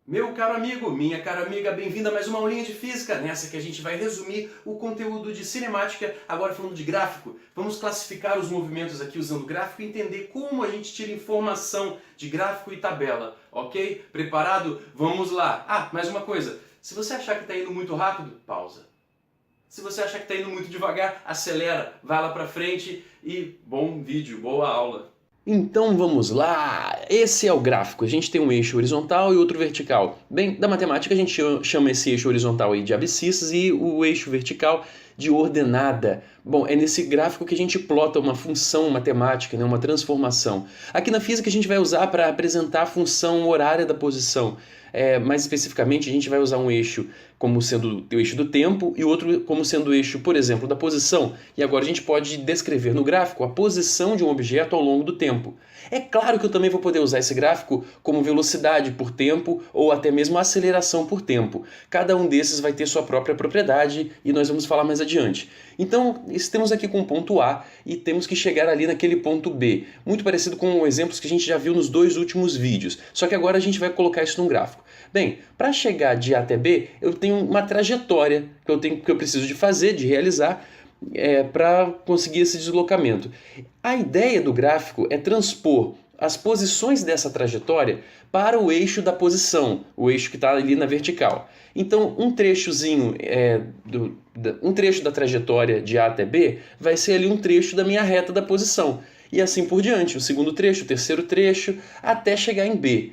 Meu caro amigo, minha cara amiga, bem-vindo a mais uma aulinha de física, nessa que a gente vai resumir o conteúdo de cinemática, agora falando de gráfico. Vamos classificar os movimentos aqui usando gráfico e entender como a gente tira informação de gráfico e tabela, ok? Preparado? Vamos lá! Ah, mais uma coisa, se você achar que está indo muito rápido, pausa. Se você achar que está indo muito devagar, acelera, vai lá pra frente e bom vídeo, boa aula! Então vamos lá, esse é o gráfico, a gente tem um eixo horizontal e outro vertical. Bem, da matemática a gente chama esse eixo horizontal aí de abscissas e o eixo vertical de ordenada. Bom, é nesse gráfico que a gente plota uma função matemática, né, uma transformação. Aqui na física a gente vai usar para apresentar a função horária da posição. Mais especificamente, a gente vai usar um eixo como sendo o eixo do tempo e o outro como sendo o eixo, por exemplo, da posição. E agora a gente pode descrever no gráfico a posição de um objeto ao longo do tempo. É claro que eu também vou poder usar esse gráfico como velocidade por tempo ou até mesmo aceleração por tempo. Cada um desses vai ter sua própria propriedade e nós vamos falar mais adiante. Então, estamos aqui com o ponto A e temos que chegar ali naquele ponto B. Muito parecido com exemplos que a gente já viu nos dois últimos vídeos. Só que agora a gente vai colocar isso num gráfico. Bem, para chegar de A até B, eu tenho uma trajetória que eu preciso de fazer, de realizar, para conseguir esse deslocamento. A ideia do gráfico é transpor as posições dessa trajetória para o eixo da posição, o eixo que está ali na vertical. Então, um trechozinho, um trecho da trajetória de A até B vai ser ali um trecho da minha reta da posição. E assim por diante, o segundo trecho, o terceiro trecho, até chegar em B.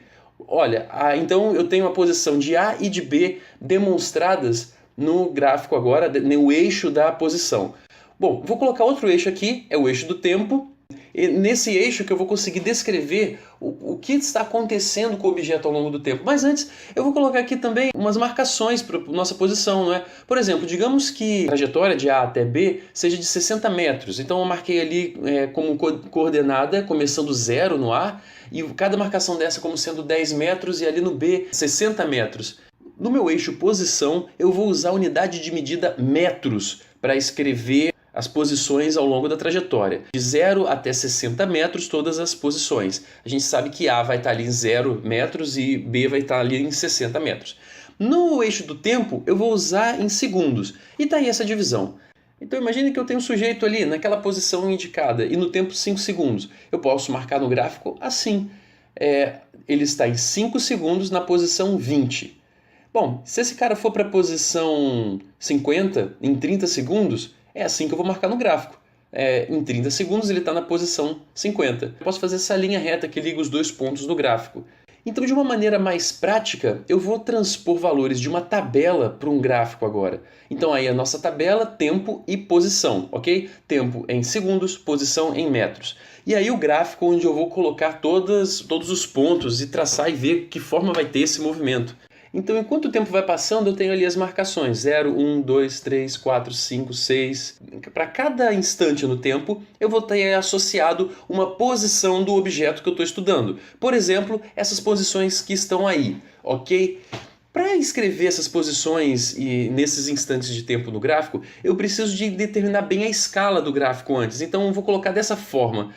Olha, então eu tenho a posição de A e de B demonstradas no gráfico agora, no eixo da posição. Bom, vou colocar outro eixo aqui, é o eixo do tempo. E nesse eixo que eu vou conseguir descrever o que está acontecendo com o objeto ao longo do tempo. Mas antes, eu vou colocar aqui também umas marcações para a nossa posição, não é? Por exemplo, digamos que a trajetória de A até B seja de 60 metros. Então eu marquei ali como coordenada, começando 0 no A, e cada marcação dessa como sendo 10 metros e ali no B 60 metros. No meu eixo posição, eu vou usar a unidade de medida metros para escrever as posições ao longo da trajetória. De 0 até 60 metros, todas as posições. A gente sabe que A vai estar ali em 0 metros e B vai estar ali em 60 metros. No eixo do tempo, eu vou usar em segundos. E está aí essa divisão. Então imagine que eu tenho um sujeito ali naquela posição indicada e no tempo 5 segundos. Eu posso marcar no gráfico assim. Ele está em 5 segundos na posição 20. Bom, se esse cara for para a posição 50 em 30 segundos, é assim que eu vou marcar no gráfico. Em 30 segundos ele está na posição 50. Eu posso fazer essa linha reta que liga os dois pontos do gráfico. Então, de uma maneira mais prática, eu vou transpor valores de uma tabela para um gráfico agora. Então aí a nossa tabela, tempo e posição, ok? Tempo em segundos, posição em metros. E aí o gráfico onde eu vou colocar todos os pontos e traçar e ver que forma vai ter esse movimento. Então, enquanto o tempo vai passando, eu tenho ali as marcações 0, 1, 2, 3, 4, 5, 6. Para cada instante no tempo, eu vou ter associado uma posição do objeto que eu estou estudando. Por exemplo, essas posições que estão aí, ok? Para escrever essas posições e nesses instantes de tempo no gráfico, eu preciso de determinar bem a escala do gráfico antes. Então, eu vou colocar dessa forma.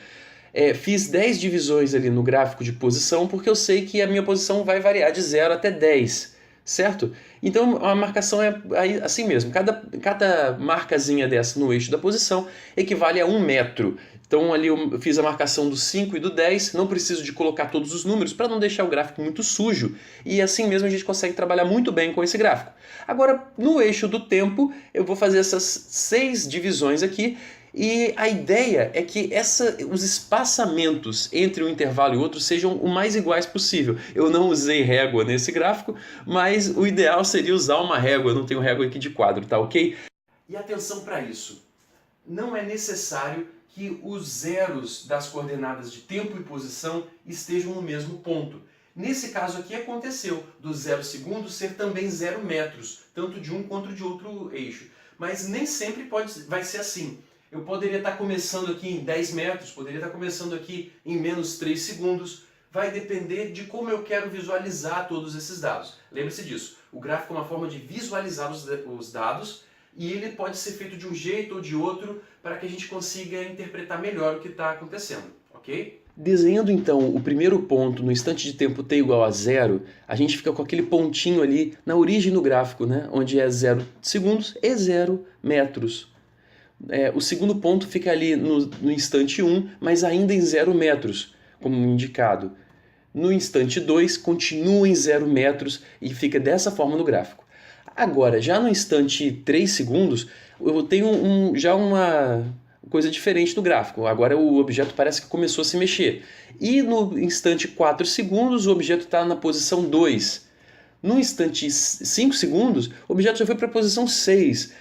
Fiz 10 divisões ali no gráfico de posição porque eu sei que a minha posição vai variar de 0 até 10, certo? Então a marcação é assim mesmo, cada marcazinha dessa no eixo da posição equivale a 1 metro. Então ali eu fiz a marcação do 5 e do 10, não preciso de colocar todos os números para não deixar o gráfico muito sujo e assim mesmo a gente consegue trabalhar muito bem com esse gráfico. Agora no eixo do tempo eu vou fazer essas 6 divisões aqui. E a ideia é que os espaçamentos entre um intervalo e outro sejam o mais iguais possível. Eu não usei régua nesse gráfico, mas o ideal seria usar uma régua. Eu não tenho régua aqui de quadro, tá ok? E atenção para isso. Não é necessário que os zeros das coordenadas de tempo e posição estejam no mesmo ponto. Nesse caso aqui aconteceu do 0 segundos ser também 0 metros, tanto de um quanto de outro eixo. Mas nem sempre vai ser assim. Eu poderia estar começando aqui em 10 metros, poderia estar começando aqui em menos 3 segundos. Vai depender de como eu quero visualizar todos esses dados. Lembre-se disso, o gráfico é uma forma de visualizar os dados e ele pode ser feito de um jeito ou de outro para que a gente consiga interpretar melhor o que está acontecendo, ok? Desenhando então o primeiro ponto no instante de tempo t igual a zero, a gente fica com aquele pontinho ali na origem do gráfico, né? Onde é 0 segundos e 0 metros. O segundo ponto fica ali no instante 1, mas ainda em 0 metros, como indicado. No instante 2, continua em 0 metros e fica dessa forma no gráfico. Agora, já no instante 3 segundos, eu tenho já uma coisa diferente no gráfico. Agora o objeto parece que começou a se mexer. E no instante 4 segundos, o objeto está na posição 2. No instante 5 segundos, o objeto já foi para a posição 6.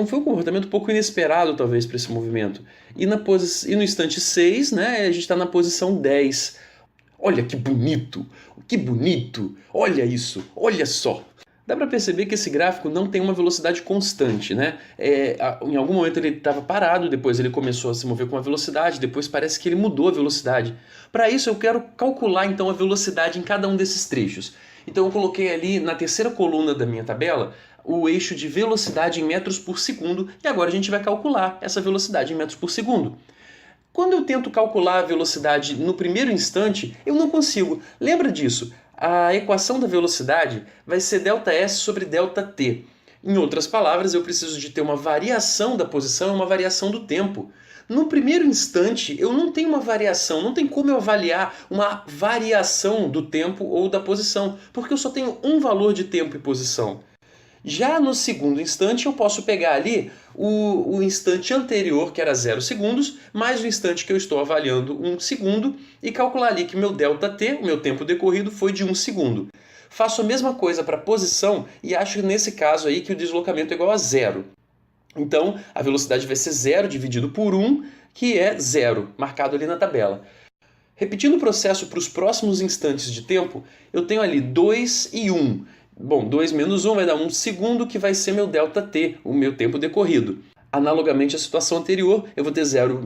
Foi um comportamento um pouco inesperado, talvez, para esse movimento. E no instante 6, né, a gente está na posição 10. Olha que bonito! Que bonito! Olha isso! Olha só! Dá para perceber que esse gráfico não tem uma velocidade constante, né? Em algum momento ele estava parado, depois ele começou a se mover com uma velocidade, depois parece que ele mudou a velocidade. Para isso eu quero calcular então a velocidade em cada um desses trechos. Então eu coloquei ali na terceira coluna da minha tabela o eixo de velocidade em metros por segundo e agora a gente vai calcular essa velocidade em metros por segundo. Quando eu tento calcular a velocidade no primeiro instante, eu não consigo. Lembra disso? A equação da velocidade vai ser ΔS sobre ΔT. Em outras palavras, eu preciso de ter uma variação da posição e uma variação do tempo. No primeiro instante, eu não tenho uma variação, não tem como eu avaliar uma variação do tempo ou da posição, porque eu só tenho um valor de tempo e posição. Já no segundo instante, eu posso pegar ali o instante anterior, que era 0 segundos, mais o instante que eu estou avaliando 1 segundo, e calcular ali que meu ΔT, o meu tempo decorrido, foi de 1 segundo. Faço a mesma coisa para a posição e acho nesse caso aí que o deslocamento é igual a 0. Então, a velocidade vai ser 0 dividido por 1, que é 0, marcado ali na tabela. Repetindo o processo para os próximos instantes de tempo, eu tenho ali 2 e 1. Bom, 2 menos 1 vai dar 1 segundo, que vai ser meu ΔT, o meu tempo decorrido. Analogamente à situação anterior, eu vou ter 0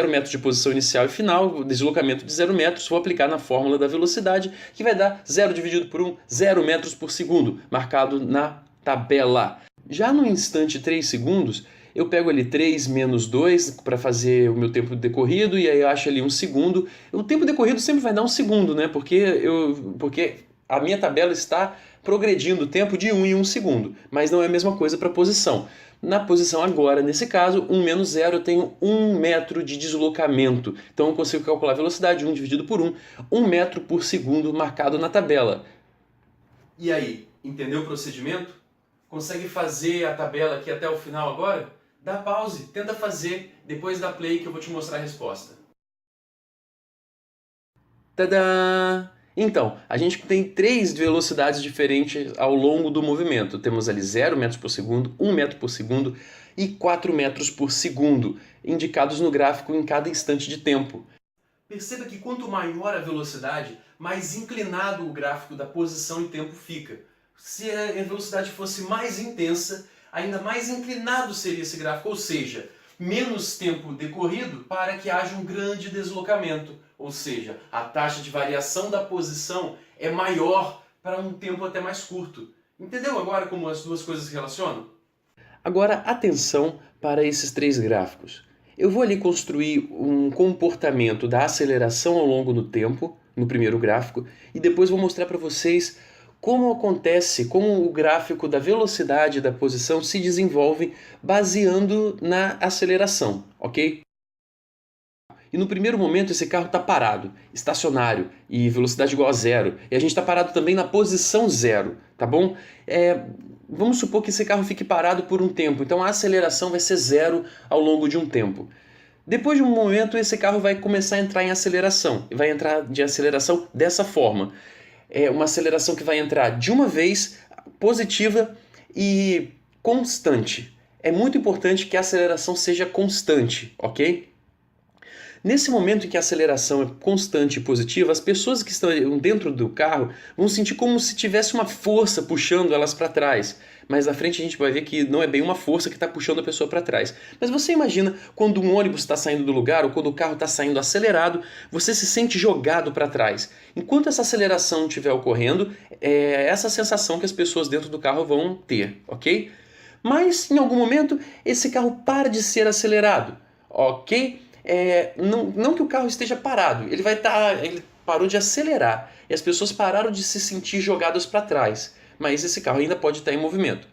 metros de posição inicial e final, deslocamento de 0 metros, vou aplicar na fórmula da velocidade, que vai dar 0 dividido por 1, 0 metros por segundo, marcado na tabela. Já no instante 3 segundos, eu pego ali 3 menos 2 para fazer o meu tempo decorrido, e aí eu acho ali 1 segundo. O tempo decorrido sempre vai dar 1 segundo, né? Porque a minha tabela está progredindo o tempo de 1 em 1 segundo, mas não é a mesma coisa para a posição. Na posição agora, nesse caso, 1 menos 0, eu tenho 1 metro de deslocamento. Então eu consigo calcular a velocidade, 1 dividido por 1, 1 metro por segundo marcado na tabela. E aí, entendeu o procedimento? Consegue fazer a tabela aqui até o final agora? Dá pause, tenta fazer, depois dá play que eu vou te mostrar a resposta. Tadã! Então, a gente tem 3 velocidades diferentes ao longo do movimento. Temos ali 0 metros por segundo, 1 metro por segundo e 4 metros por segundo, indicados no gráfico em cada instante de tempo. Perceba que quanto maior a velocidade, mais inclinado o gráfico da posição e tempo fica. Se a velocidade fosse mais intensa, ainda mais inclinado seria esse gráfico, ou seja, menos tempo decorrido para que haja um grande deslocamento, ou seja, a taxa de variação da posição é maior para um tempo até mais curto. Entendeu agora como as duas coisas se relacionam? Agora, atenção para esses 3 gráficos. Eu vou ali construir um comportamento da aceleração ao longo do tempo, no primeiro gráfico, e depois vou mostrar para vocês como acontece, como o gráfico da velocidade e da posição se desenvolve baseando na aceleração, ok? E no primeiro momento esse carro está parado, estacionário, e velocidade igual a 0. E a gente está parado também na posição 0, tá bom? Vamos supor que esse carro fique parado por um tempo, então a aceleração vai ser 0 ao longo de um tempo. Depois de um momento esse carro vai começar a entrar em aceleração, e vai entrar de aceleração dessa forma. É uma aceleração que vai entrar de uma vez, positiva e constante. É muito importante que a aceleração seja constante, ok? Nesse momento em que a aceleração é constante e positiva, as pessoas que estão dentro do carro vão sentir como se tivesse uma força puxando elas para trás. Mas na frente a gente vai ver que não é bem uma força que está puxando a pessoa para trás. Mas você imagina quando um ônibus está saindo do lugar ou quando o carro está saindo acelerado, você se sente jogado para trás. Enquanto essa aceleração estiver ocorrendo, é essa sensação que as pessoas dentro do carro vão ter, ok? Mas em algum momento esse carro para de ser acelerado, ok? não que o carro esteja parado, ele parou de acelerar e as pessoas pararam de se sentir jogadas para trás, mas esse carro ainda pode estar em movimento.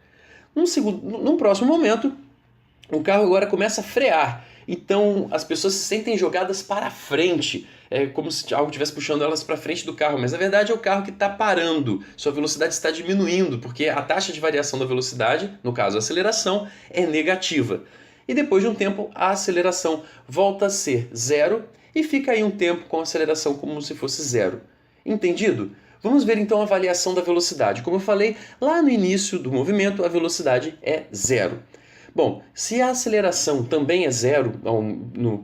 Num próximo momento, o carro agora começa a frear. Então as pessoas se sentem jogadas para frente. É como se algo estivesse puxando elas para frente do carro. Mas na verdade é o carro que está parando. Sua velocidade está diminuindo, porque a taxa de variação da velocidade, no caso a aceleração, é negativa. E depois de um tempo a aceleração volta a ser zero e fica aí um tempo com a aceleração como se fosse zero. Entendido? Vamos ver então a variação da velocidade. Como eu falei, lá no início do movimento a velocidade é zero. Bom, se a aceleração também é zero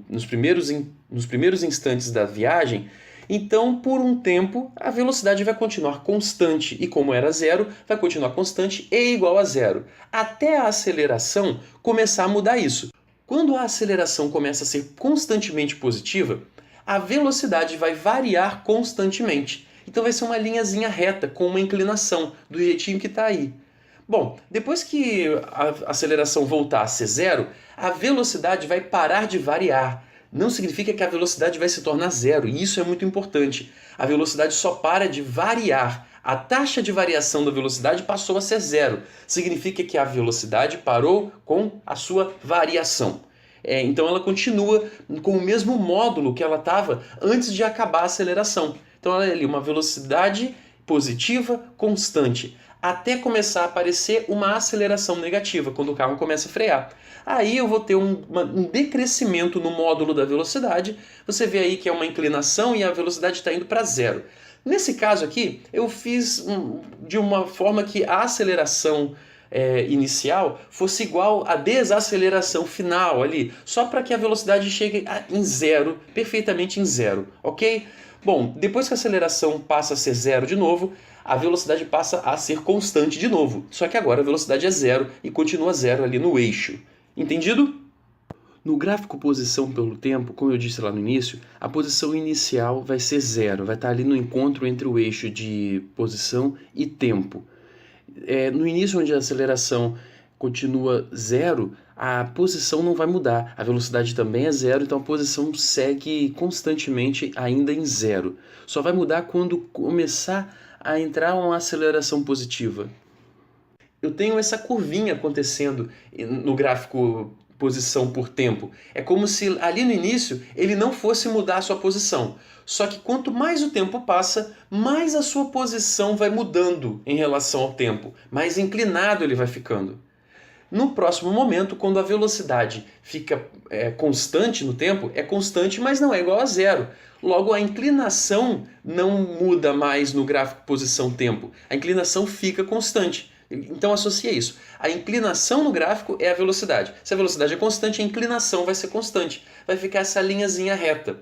nos primeiros instantes da viagem, então por um tempo a velocidade vai continuar constante e como era zero, vai continuar constante e igual a zero, até a aceleração começar a mudar isso. Quando a aceleração começa a ser constantemente positiva, a velocidade vai variar constantemente. Então vai ser uma linhazinha reta com uma inclinação, do jeitinho que está aí. Bom, depois que a aceleração voltar a ser zero, a velocidade vai parar de variar. Não significa que a velocidade vai se tornar zero, e isso é muito importante. A velocidade só para de variar. A taxa de variação da velocidade passou a ser zero. Significa que a velocidade parou com a sua variação. Então ela continua com o mesmo módulo que ela estava antes de acabar a aceleração. Então ela é ali uma velocidade positiva constante, até começar a aparecer uma aceleração negativa, quando o carro começa a frear. Aí eu vou ter um decrescimento no módulo da velocidade, você vê aí que é uma inclinação e a velocidade está indo para zero. Nesse caso aqui, eu fiz de uma forma que a aceleração inicial fosse igual à desaceleração final ali, só para que a velocidade chegue em zero, perfeitamente em zero, ok? Bom, depois que a aceleração passa a ser zero de novo, a velocidade passa a ser constante de novo. Só que agora a velocidade é zero e continua zero ali no eixo. Entendido? No gráfico posição pelo tempo, como eu disse lá no início, a posição inicial vai ser zero, vai estar ali no encontro entre o eixo de posição e tempo. No início, onde a aceleração continua zero, a posição não vai mudar. A velocidade também é zero, então a posição segue constantemente ainda em zero. Só vai mudar quando começar a entrar uma aceleração positiva. Eu tenho essa curvinha acontecendo no gráfico posição por tempo. É como se ali no início ele não fosse mudar a sua posição. Só que quanto mais o tempo passa, mais a sua posição vai mudando em relação ao tempo. Mais inclinado ele vai ficando. No próximo momento, quando a velocidade fica constante no tempo, é constante, mas não é igual a zero. Logo, a inclinação não muda mais no gráfico posição-tempo. A inclinação fica constante. Então associa isso. A inclinação no gráfico é a velocidade. Se a velocidade é constante, a inclinação vai ser constante. Vai ficar essa linhazinha reta.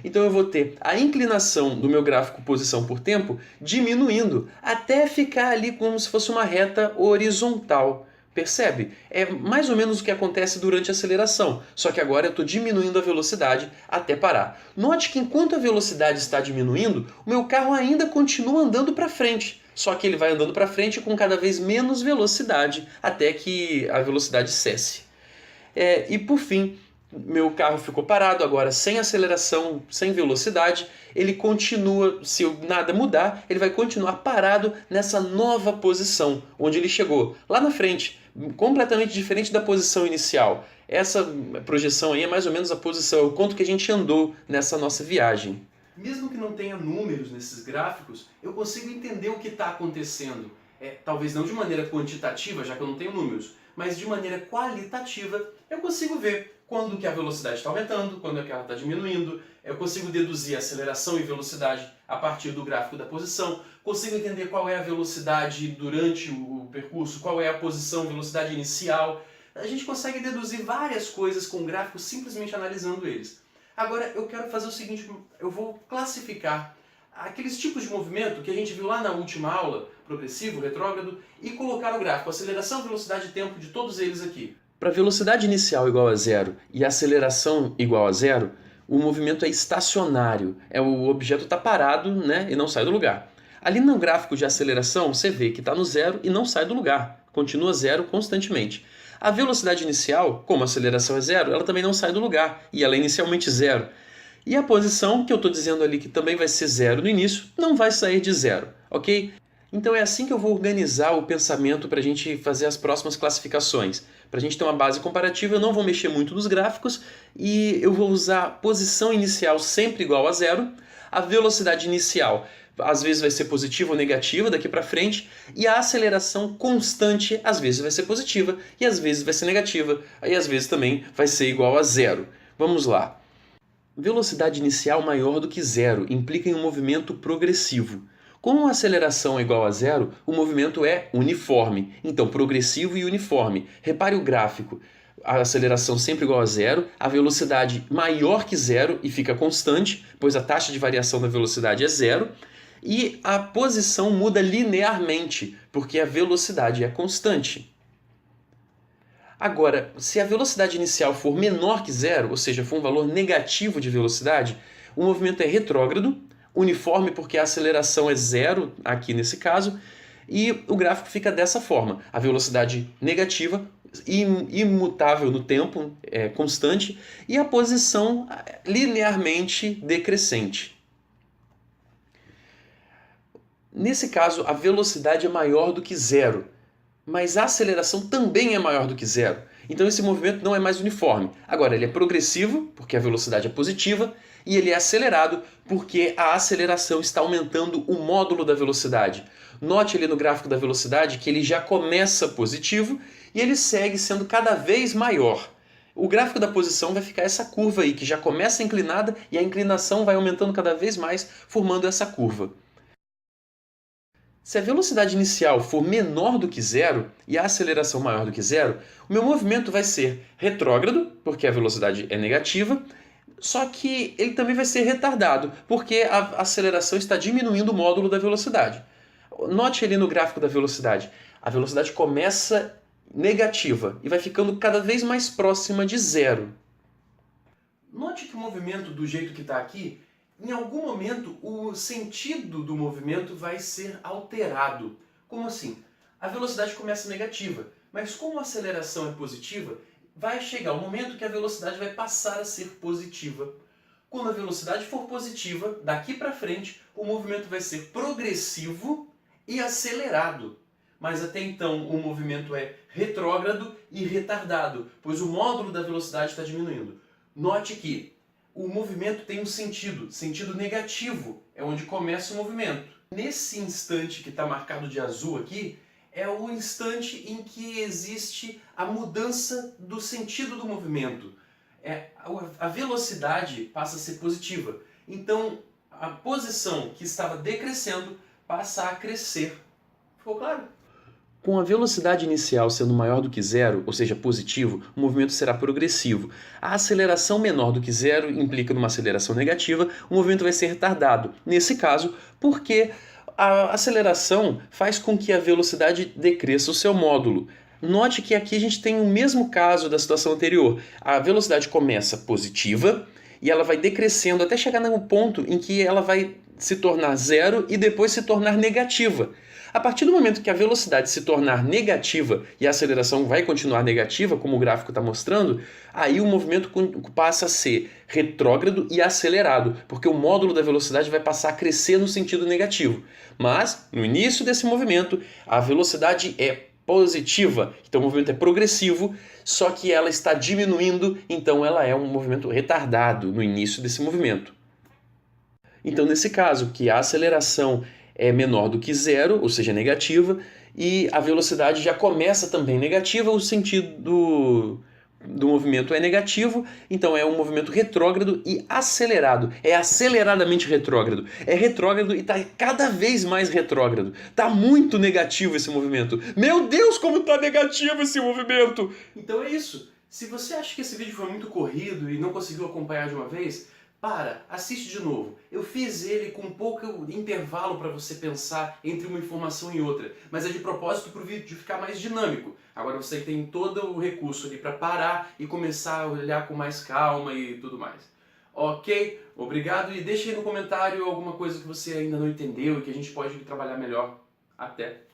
Então eu vou ter a inclinação do meu gráfico posição por tempo diminuindo até ficar ali como se fosse uma reta horizontal. Percebe? É mais ou menos o que acontece durante a aceleração, só que agora eu estou diminuindo a velocidade até parar. Note que enquanto a velocidade está diminuindo, o meu carro ainda continua andando para frente, só que ele vai andando para frente com cada vez menos velocidade até que a velocidade cesse. E por fim, meu carro ficou parado agora sem aceleração, sem velocidade, ele continua, se nada mudar, ele vai continuar parado nessa nova posição, onde ele chegou, lá na frente, completamente diferente da posição inicial. Essa projeção aí é mais ou menos a posição, o quanto que a gente andou nessa nossa viagem. Mesmo que não tenha números nesses gráficos, eu consigo entender o que está acontecendo. Talvez não de maneira quantitativa, já que eu não tenho números, mas de maneira qualitativa, eu consigo ver quando que a velocidade está aumentando, quando é que ela está diminuindo, eu consigo deduzir aceleração e velocidade a partir do gráfico da posição, consigo entender qual é a velocidade durante o percurso, qual é a posição, velocidade inicial. A gente consegue deduzir várias coisas com gráficos simplesmente analisando eles. Agora eu quero fazer o seguinte, eu vou classificar aqueles tipos de movimento que a gente viu lá na última aula, progressivo, retrógrado, e colocar no gráfico aceleração, velocidade e tempo de todos eles aqui. Para velocidade inicial igual a zero e aceleração igual a zero, o movimento é estacionário. O objeto está parado, né, e não sai do lugar. Ali no gráfico de aceleração, você vê que está no zero e não sai do lugar. Continua zero constantemente. A velocidade inicial, como a aceleração é zero, ela também não sai do lugar, e ela é inicialmente zero. E a posição, que eu estou dizendo ali que também vai ser zero no início, não vai sair de zero, ok? Então é assim que eu vou organizar o pensamento para a gente fazer as próximas classificações. Para a gente ter uma base comparativa, eu não vou mexer muito nos gráficos e eu vou usar a posição inicial sempre igual a zero, a velocidade inicial às vezes vai ser positiva ou negativa daqui para frente, e a aceleração constante às vezes vai ser positiva e às vezes vai ser negativa, e às vezes também vai ser igual a zero. Vamos lá. Velocidade inicial maior do que zero implica em um movimento progressivo. Como a aceleração é igual a zero, o movimento é uniforme, então progressivo e uniforme. Repare o gráfico. A aceleração sempre igual a zero, a velocidade maior que zero e fica constante, pois a taxa de variação da velocidade é zero, e a posição muda linearmente, porque a velocidade é constante. Agora, se a velocidade inicial for menor que zero, ou seja, for um valor negativo de velocidade, o movimento é retrógrado, uniforme porque a aceleração é zero, aqui nesse caso, e o gráfico fica dessa forma. A velocidade negativa, imutável no tempo, constante, e a posição linearmente decrescente. Nesse caso, a velocidade é maior do que zero, mas a aceleração também é maior do que zero. Então esse movimento não é mais uniforme. Agora, ele é progressivo, porque a velocidade é positiva, e ele é acelerado, porque a aceleração está aumentando o módulo da velocidade. Note ali no gráfico da velocidade que ele já começa positivo e ele segue sendo cada vez maior. O gráfico da posição vai ficar essa curva aí, que já começa inclinada e a inclinação vai aumentando cada vez mais, formando essa curva. Se a velocidade inicial for menor do que zero e a aceleração maior do que zero, o meu movimento vai ser retrógrado, porque a velocidade é negativa, só que ele também vai ser retardado, porque a aceleração está diminuindo o módulo da velocidade. Note ali no gráfico da velocidade, a velocidade começa negativa e vai ficando cada vez mais próxima de zero. Note que o movimento do jeito que está aqui, em algum momento o sentido do movimento vai ser alterado. Como assim? A velocidade começa negativa, mas como a aceleração é positiva, vai chegar o momento que a velocidade vai passar a ser positiva. Quando a velocidade for positiva, daqui para frente, o movimento vai ser progressivo e acelerado. Mas até então o movimento é retrógrado e retardado, pois o módulo da velocidade está diminuindo. Note que o movimento tem um sentido negativo, é onde começa o movimento. Nesse instante que está marcado de azul aqui, é o instante em que existe a mudança do sentido do movimento. A velocidade passa a ser positiva, então a posição que estava decrescendo passa a crescer. Ficou claro? Com a velocidade inicial sendo maior do que zero, ou seja, positivo, o movimento será progressivo. A aceleração menor do que zero implica numa aceleração negativa, o movimento vai ser retardado. Nesse caso, porque a aceleração faz com que a velocidade decresça o seu módulo. Note que aqui a gente tem o mesmo caso da situação anterior. A velocidade começa positiva e ela vai decrescendo até chegar no ponto em que ela vai se tornar zero e depois se tornar negativa. A partir do momento que a velocidade se tornar negativa e a aceleração vai continuar negativa, como o gráfico está mostrando, aí o movimento passa a ser retrógrado e acelerado, porque o módulo da velocidade vai passar a crescer no sentido negativo. Mas, no início desse movimento, a velocidade é positiva, então o movimento é progressivo, só que ela está diminuindo, então ela é um movimento retardado no início desse movimento. Então, nesse caso, que a aceleração é menor do que zero, ou seja, negativa, e a velocidade já começa também negativa, o sentido do movimento é negativo, então é um movimento retrógrado e acelerado. É aceleradamente retrógrado. É retrógrado e está cada vez mais retrógrado. Está muito negativo esse movimento. Meu Deus, como está negativo esse movimento! Então é isso. Se você acha que esse vídeo foi muito corrido e não conseguiu acompanhar de uma vez, assiste de novo. Eu fiz ele com pouco intervalo para você pensar entre uma informação e outra, mas é de propósito para o vídeo ficar mais dinâmico. Agora você tem todo o recurso ali para parar e começar a olhar com mais calma e tudo mais. Ok? Obrigado e deixe aí no comentário alguma coisa que você ainda não entendeu e que a gente pode trabalhar melhor. Até!